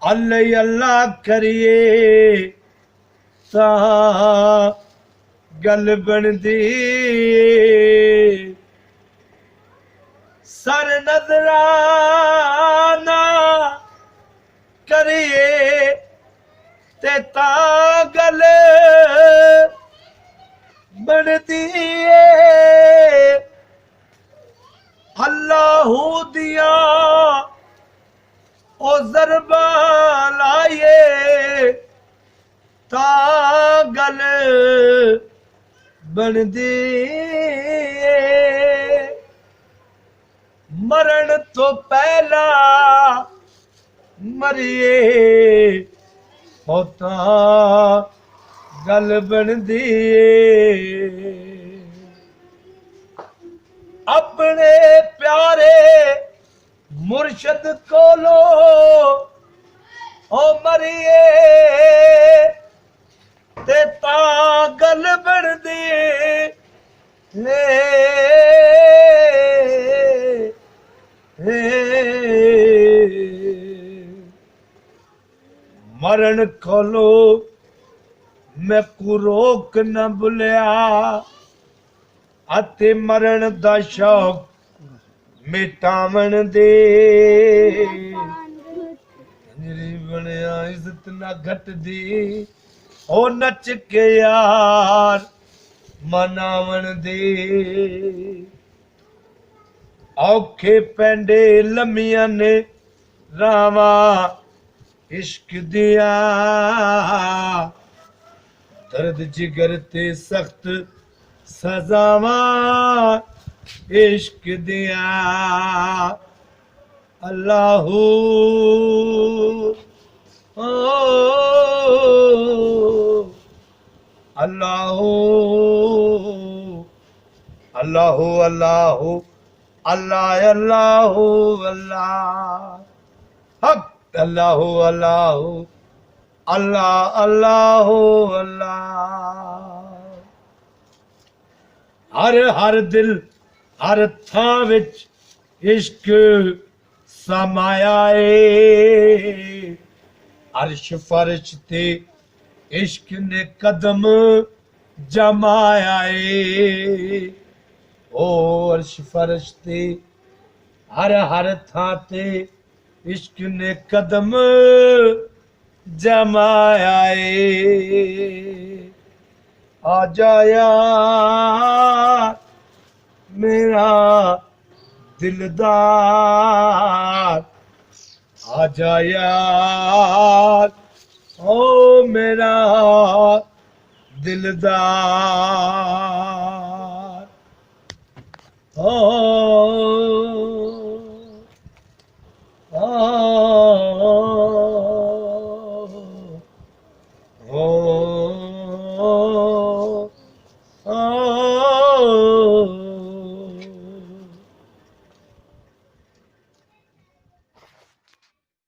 अल्लाह अल्लाह करिए ता गल बनदी सर नजराना करिए ते ता गल बनदी अल्लाहू दिया ओ ज़रबा लाए ता गल बनदी मरण तो पहला मरिए होता गल बनदी अपने प्यारे मुर्शद कोलो ओ मरिए ते ता गल बनदी मरण कोलो मैं को रोक न भुलिया अते मरण दा शौक मिटावन दे बनया इज्जत ना घट दी ओ नच के यार मनावन दे औखे पेंडे लम्मियां ने रावा इश्क दिया दर्द जिगर ते सख्त सजावा इश्क दिया अल्लाहू अल्लाहू अल्लाहू अल्लाहू अल्लाह अल्लाहू अल्लाह हक अल्लाहू अल्लाहू अल्लाह अल्लाहू अल्लाह हर हर दिल हर थां विच इश्क समाया है अर्श फर्श ते इश्क ने कदम जमाया है ओ अर्श फर्श ते हर हर थां ते इश्क ने कदम जमाया है आ जाया मेरा दिलदार आजा यार ओ मेरा दिलदार ओ